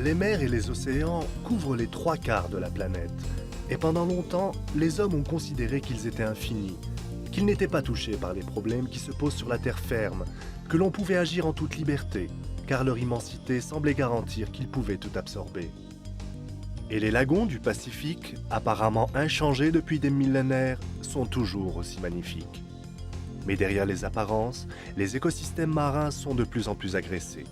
Les mers et les océans couvrent les 3/4 de la planète. Et pendant longtemps, les hommes ont considéré qu'ils étaient infinis, qu'ils n'étaient pas touchés par les problèmes qui se posent sur la terre ferme, que l'on pouvait agir en toute liberté, car leur immensité semblait garantir qu'ils pouvaient tout absorber. Et les lagons du Pacifique, apparemment inchangés depuis des millénaires, sont toujours aussi magnifiques. Mais derrière les apparences, les écosystèmes marins sont de plus en plus agressés.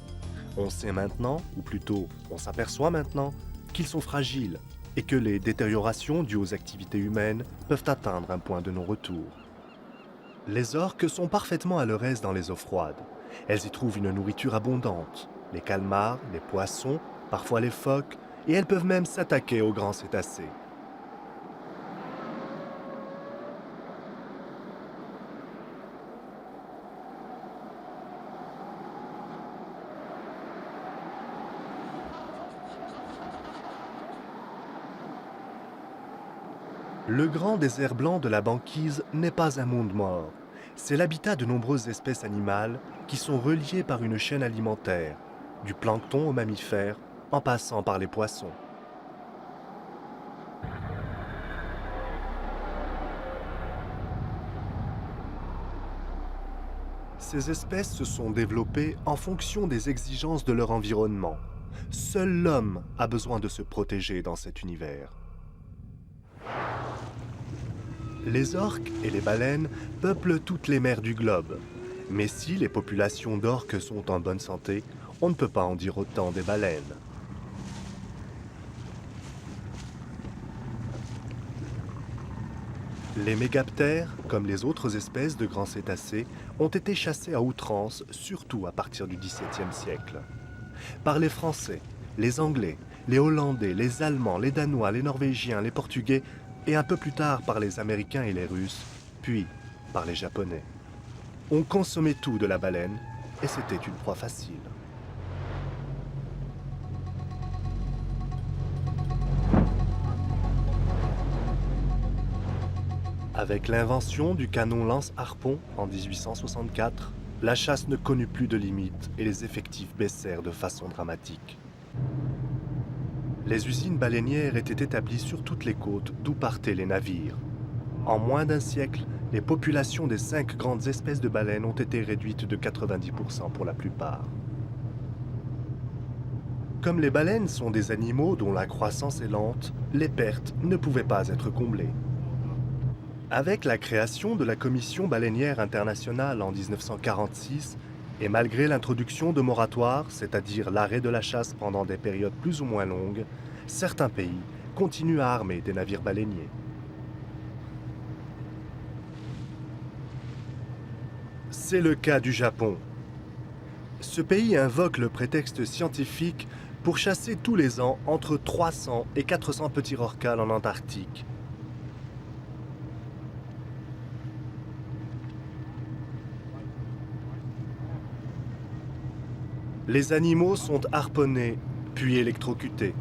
On sait maintenant, ou plutôt on s'aperçoit maintenant, qu'ils sont fragiles et que les détériorations dues aux activités humaines peuvent atteindre un point de non-retour. Les orques sont parfaitement à leur aise dans les eaux froides. Elles y trouvent une nourriture abondante, les calmars, les poissons, parfois les phoques, et elles peuvent même s'attaquer aux grands cétacés. Le grand désert blanc de la banquise n'est pas un monde mort. C'est l'habitat de nombreuses espèces animales qui sont reliées par une chaîne alimentaire, du plancton aux mammifères, en passant par les poissons. Ces espèces se sont développées en fonction des exigences de leur environnement. Seul l'homme a besoin de se protéger dans cet univers. Les orques et les baleines peuplent toutes les mers du globe. Mais si les populations d'orques sont en bonne santé, on ne peut pas en dire autant des baleines. Les mégaptères, comme les autres espèces de grands cétacés, ont été chassés à outrance, surtout à partir du XVIIe siècle. Par les Français, les Anglais, les Hollandais, les Allemands, les Danois, les Norvégiens, les Portugais, et un peu plus tard par les Américains et les Russes, puis par les Japonais. On consommait tout de la baleine, et c'était une proie facile. Avec l'invention du canon lance-harpon en 1864, la chasse ne connut plus de limites et les effectifs baissèrent de façon dramatique. Les usines baleinières étaient établies sur toutes les côtes d'où partaient les navires. En moins d'un siècle, les populations des 5 grandes espèces de baleines ont été réduites de 90% pour la plupart. Comme les baleines sont des animaux dont la croissance est lente, les pertes ne pouvaient pas être comblées. Avec la création de la Commission baleinière internationale en 1946, et malgré l'introduction de moratoires, c'est-à-dire l'arrêt de la chasse pendant des périodes plus ou moins longues, certains pays continuent à armer des navires baleiniers. C'est le cas du Japon. Ce pays invoque le prétexte scientifique pour chasser tous les ans entre 300 et 400 petits rorquals en Antarctique. Les animaux sont harponnés, puis électrocutés.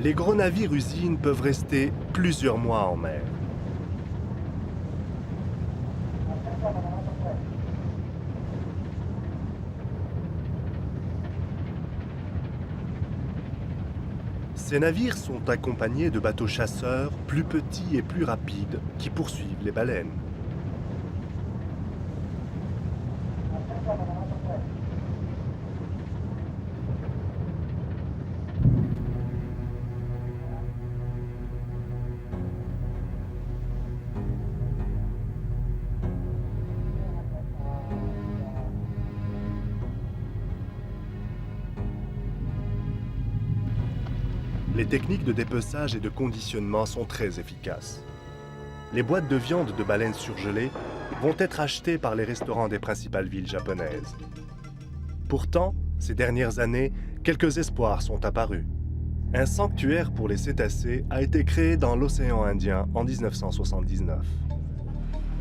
Les gros navires-usines peuvent rester plusieurs mois en mer. Ces navires sont accompagnés de bateaux chasseurs plus petits et plus rapides qui poursuivent les baleines. Les techniques de dépeçage et de conditionnement sont très efficaces. Les boîtes de viande de baleines surgelées vont être achetées par les restaurants des principales villes japonaises. Pourtant, ces dernières années, quelques espoirs sont apparus. Un sanctuaire pour les cétacés a été créé dans l'océan Indien en 1979.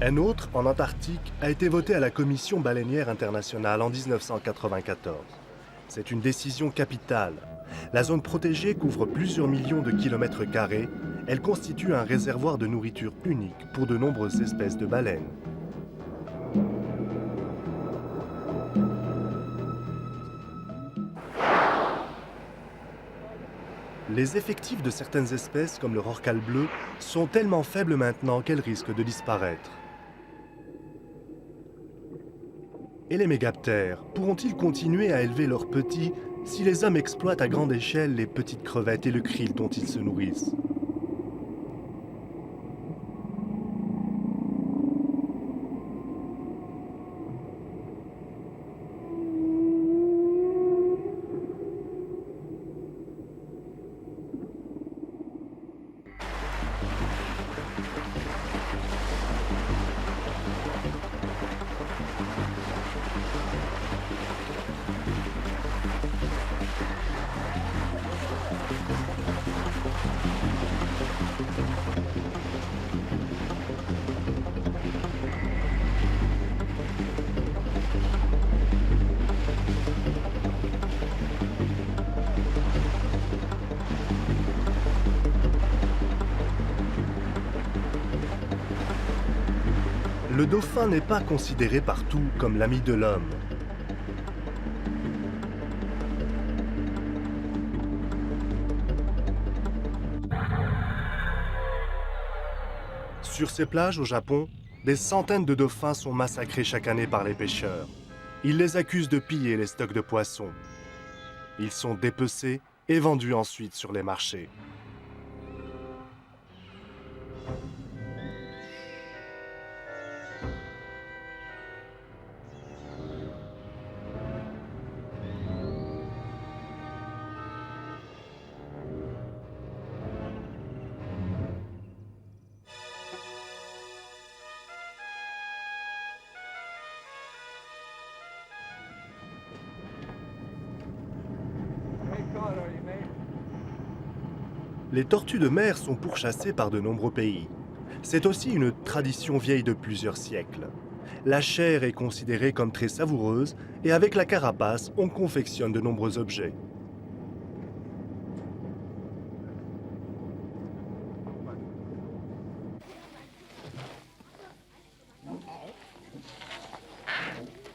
Un autre, en Antarctique, a été voté à la Commission baleinière internationale en 1994. C'est une décision capitale. La zone protégée couvre plusieurs millions de kilomètres carrés. Elle constitue un réservoir de nourriture unique pour de nombreuses espèces de baleines. Les effectifs de certaines espèces, comme le rorqual bleu, sont tellement faibles maintenant qu'elles risquent de disparaître. Et les mégaptères pourront-ils continuer à élever leurs petits si les hommes exploitent à grande échelle les petites crevettes et le krill dont ils se nourrissent? Le dauphin n'est pas considéré partout comme l'ami de l'homme. Sur ces plages au Japon, des centaines de dauphins sont massacrés chaque année par les pêcheurs. Ils les accusent de piller les stocks de poissons. Ils sont dépecés et vendus ensuite sur les marchés. Les tortues de mer sont pourchassées par de nombreux pays. C'est aussi une tradition vieille de plusieurs siècles. La chair est considérée comme très savoureuse et avec la carapace, on confectionne de nombreux objets.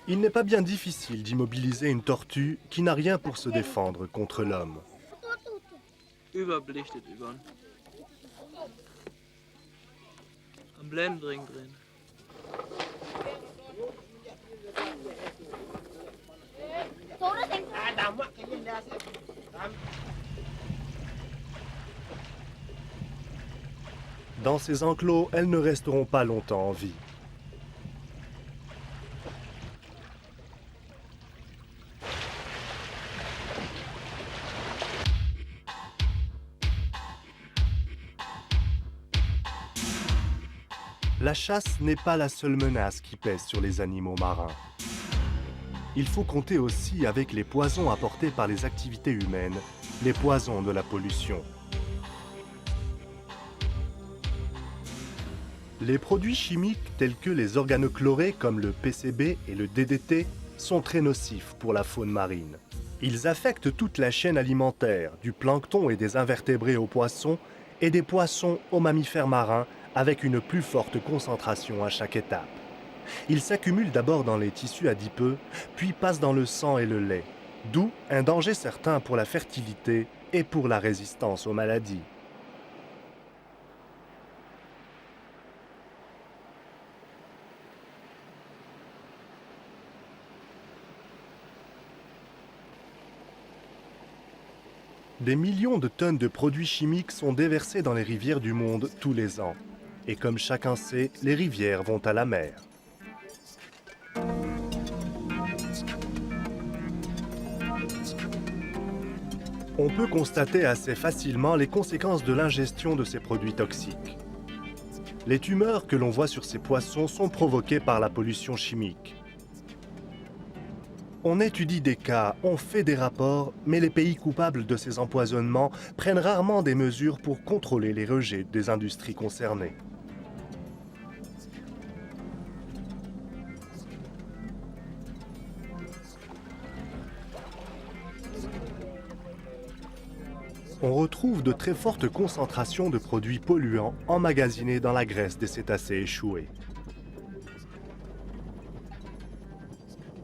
Il n'est pas bien difficile d'immobiliser une tortue qui n'a rien pour se défendre contre l'homme. Überbelichtet über. Een blendering drin. Dans ces enclos, elles ne resteront pas longtemps en vie. La chasse n'est pas la seule menace qui pèse sur les animaux marins. Il faut compter aussi avec les poisons apportés par les activités humaines, les poisons de la pollution. Les produits chimiques tels que les organochlorés comme le PCB et le DDT sont très nocifs pour la faune marine. Ils affectent toute la chaîne alimentaire, du plancton et des invertébrés aux poissons et des poissons aux mammifères marins avec une plus forte concentration à chaque étape. Ils s'accumulent d'abord dans les tissus adipeux, puis passent dans le sang et le lait, d'où un danger certain pour la fertilité et pour la résistance aux maladies. Des millions de tonnes de produits chimiques sont déversés dans les rivières du monde tous les ans. Et comme chacun sait, les rivières vont à la mer. On peut constater assez facilement les conséquences de l'ingestion de ces produits toxiques. Les tumeurs que l'on voit sur ces poissons sont provoquées par la pollution chimique. On étudie des cas, on fait des rapports, mais les pays coupables de ces empoisonnements prennent rarement des mesures pour contrôler les rejets des industries concernées. on retrouve de très fortes concentrations de produits polluants emmagasinés dans la graisse des cétacés échoués.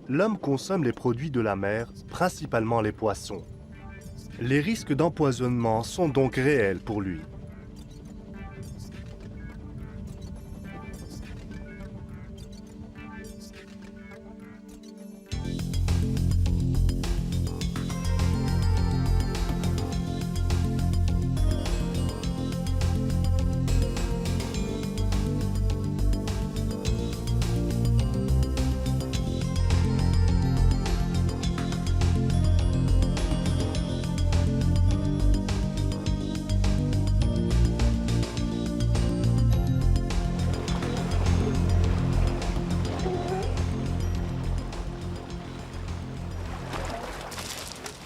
L'homme consomme les produits de la mer, principalement les poissons. Les risques d'empoisonnement sont donc réels pour lui.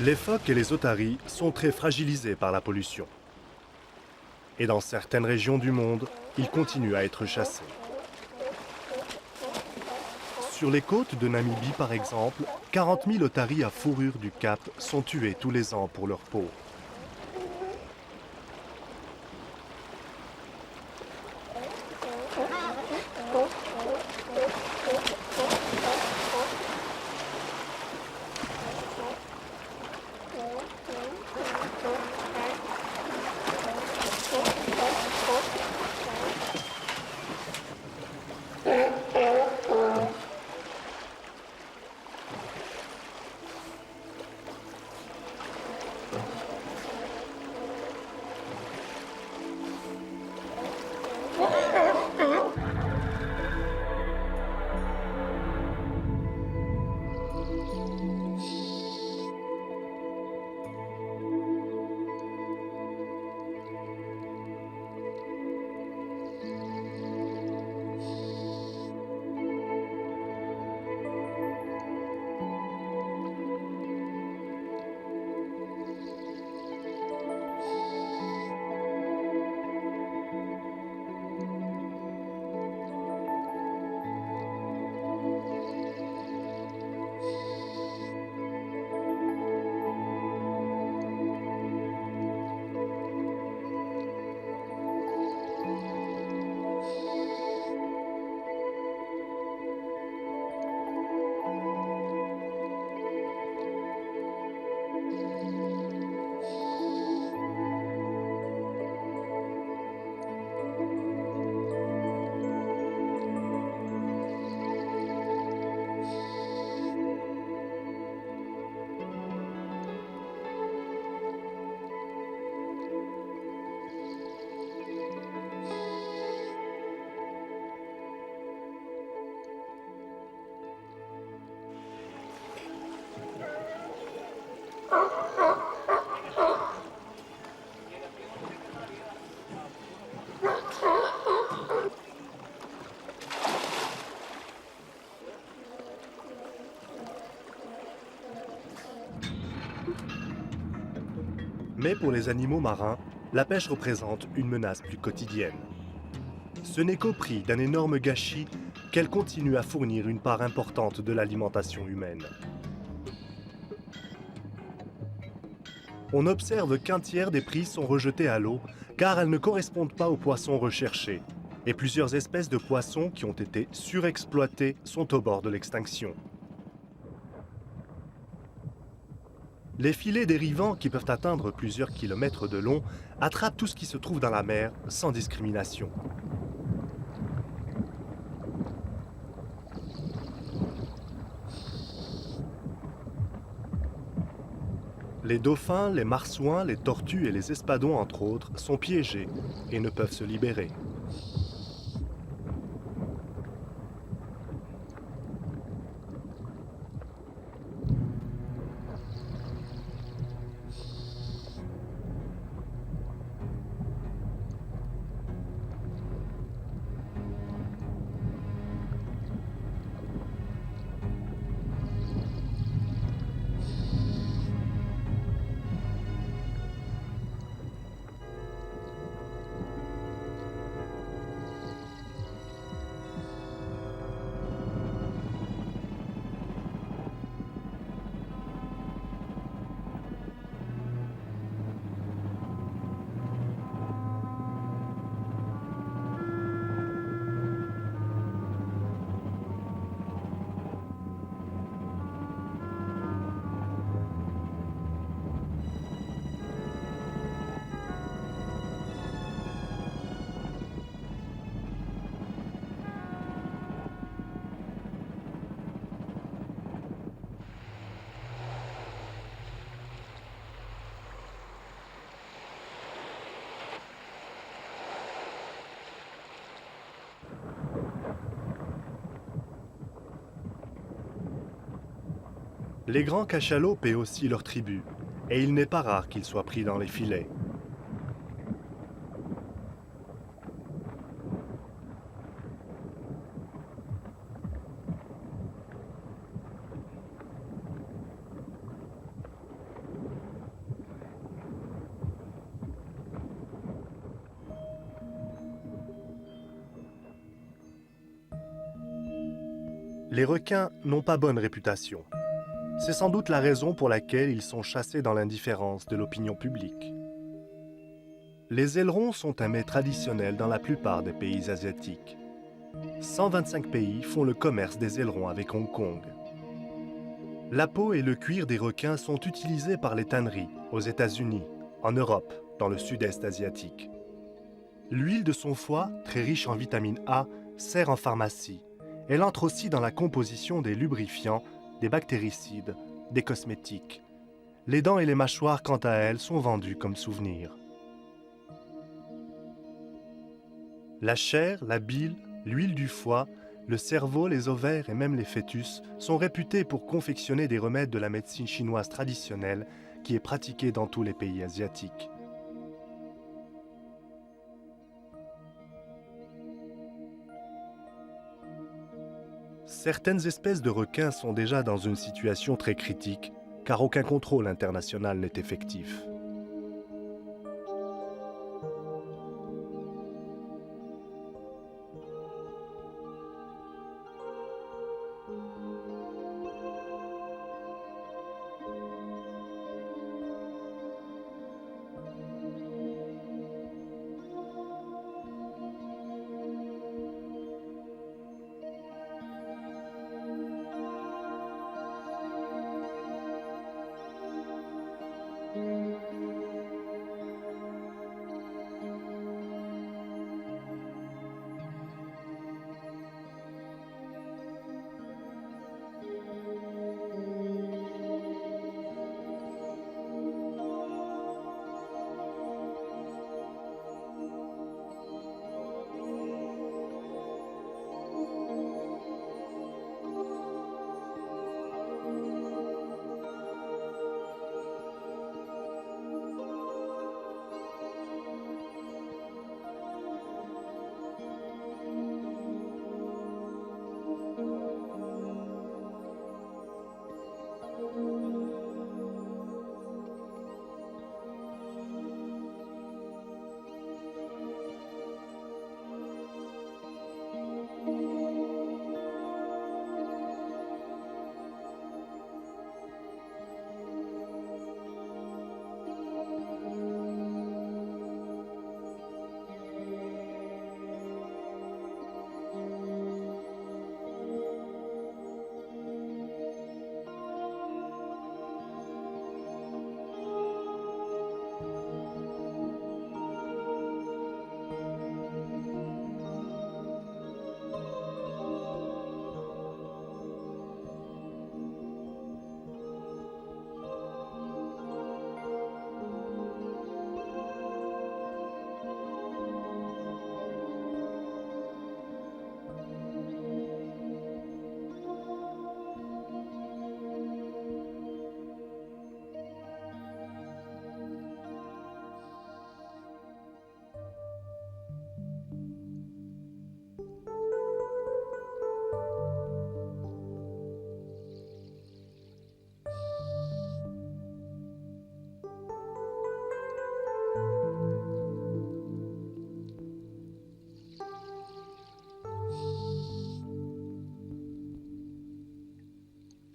Les phoques et les otaries sont très fragilisés par la pollution. Et dans certaines régions du monde, ils continuent à être chassés. Sur les côtes de Namibie, par exemple, 40 000 otaries à fourrure du Cap sont tuées tous les ans pour leur peau. Mais pour les animaux marins, la pêche représente une menace plus quotidienne. Ce n'est qu'au prix d'un énorme gâchis qu'elle continue à fournir une part importante de l'alimentation humaine. On observe qu'un tiers des prises sont rejetées à l'eau car elles ne correspondent pas aux poissons recherchés, et plusieurs espèces de poissons qui ont été surexploitées sont au bord de l'extinction. Les filets dérivants, qui peuvent atteindre plusieurs kilomètres de long, attrapent tout ce qui se trouve dans la mer sans discrimination. Les dauphins, les marsouins, les tortues et les espadons, entre autres, sont piégés et ne peuvent se libérer. Les grands cachalots paient aussi leur tribut, et il n'est pas rare qu'ils soient pris dans les filets. Les requins n'ont pas bonne réputation. C'est sans doute la raison pour laquelle ils sont chassés dans l'indifférence de l'opinion publique. Les ailerons sont un mets traditionnel dans la plupart des pays asiatiques. 125 pays font le commerce des ailerons avec Hong Kong. La peau et le cuir des requins sont utilisés par les tanneries aux États-Unis, en Europe, dans le sud-est asiatique. L'huile de son foie, très riche en vitamine A, sert en pharmacie. Elle entre aussi dans la composition des lubrifiants, des bactéricides, des cosmétiques. Les dents et les mâchoires, quant à elles, sont vendues comme souvenirs. La chair, la bile, l'huile du foie, le cerveau, les ovaires et même les fœtus sont réputés pour confectionner des remèdes de la médecine chinoise traditionnelle qui est pratiquée dans tous les pays asiatiques. Certaines espèces de requins sont déjà dans une situation très critique, car aucun contrôle international n'est effectif.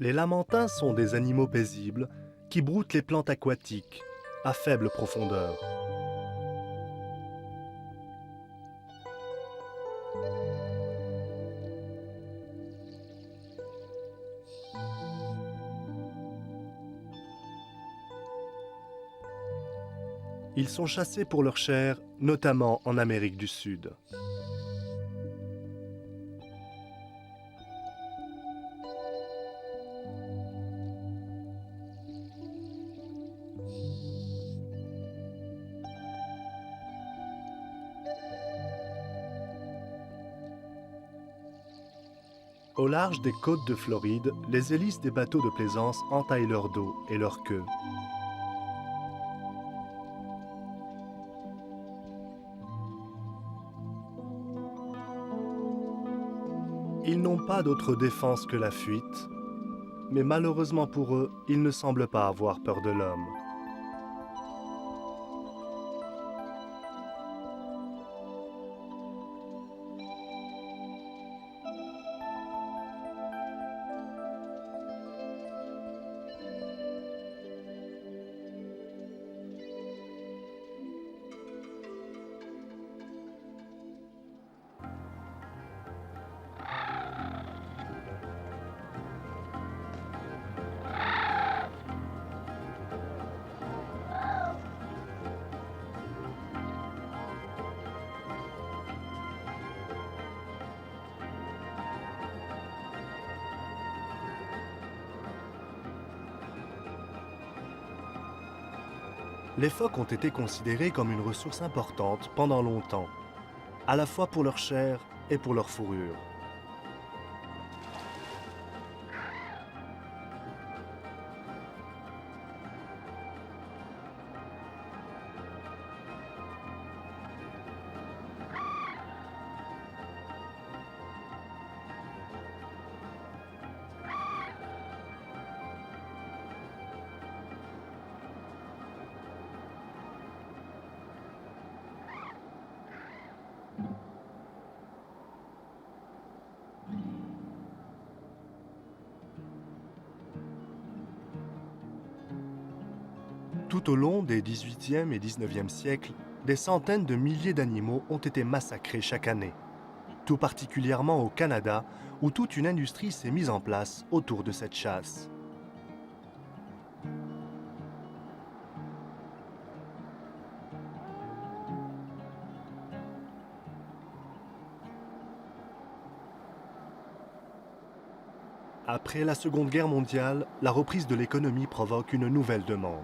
Les lamantins sont des animaux paisibles qui broutent les plantes aquatiques à faible profondeur. Ils sont chassés pour leur chair, notamment en Amérique du Sud. Au large des côtes de Floride, les hélices des bateaux de plaisance entaillent leur dos et leur queue. Ils n'ont pas d'autre défense que la fuite, mais malheureusement pour eux, ils ne semblent pas avoir peur de l'homme. Les phoques ont été considérés comme une ressource importante pendant longtemps, à la fois pour leur chair et pour leur fourrure. Tout au long des XVIIIe et XIXe siècles, des centaines de milliers d'animaux ont été massacrés chaque année, tout particulièrement au Canada, où toute une industrie s'est mise en place autour de cette chasse. Après la Seconde Guerre mondiale, la reprise de l'économie provoque une nouvelle demande.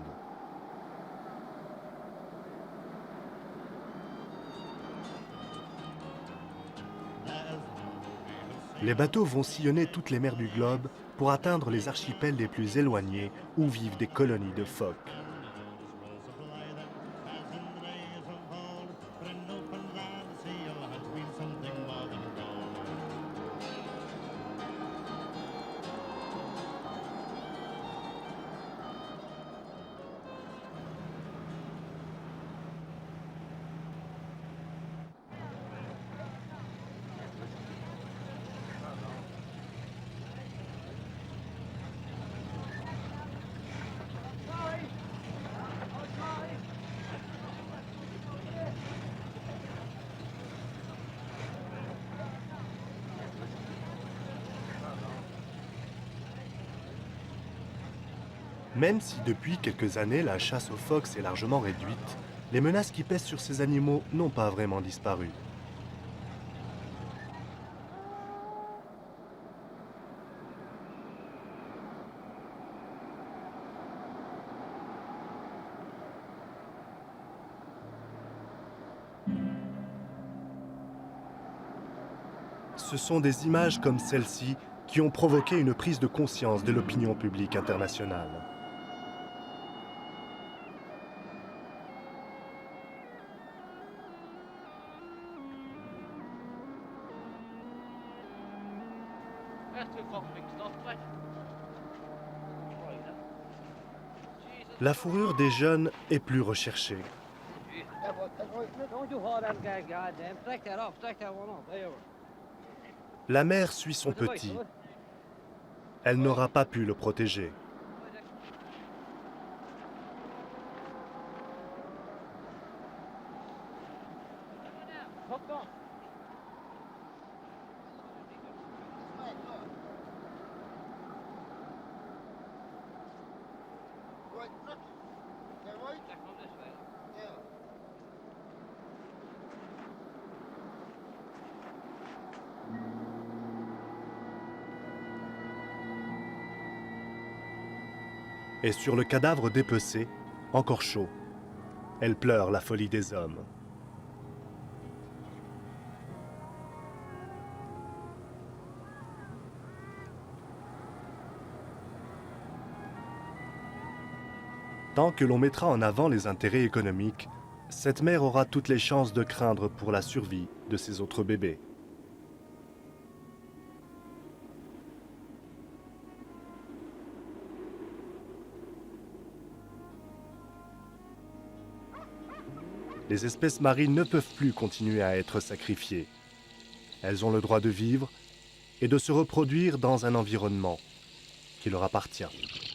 Les bateaux vont sillonner toutes les mers du globe pour atteindre les archipels les plus éloignés où vivent des colonies de phoques. Même si depuis quelques années la chasse aux phoques s'est largement réduite, les menaces qui pèsent sur ces animaux n'ont pas vraiment disparu. Ce sont des images comme celle-ci qui ont provoqué une prise de conscience de l'opinion publique internationale. La fourrure des jeunes est plus recherchée. La mère suit son petit. Elle n'aura pas pu le protéger. Et sur le cadavre dépecé, encore chaud, elle pleure la folie des hommes. Tant que l'on mettra en avant les intérêts économiques, cette mère aura toutes les chances de craindre pour la survie de ses autres bébés. Les espèces marines ne peuvent plus continuer à être sacrifiées. Elles ont le droit de vivre et de se reproduire dans un environnement qui leur appartient.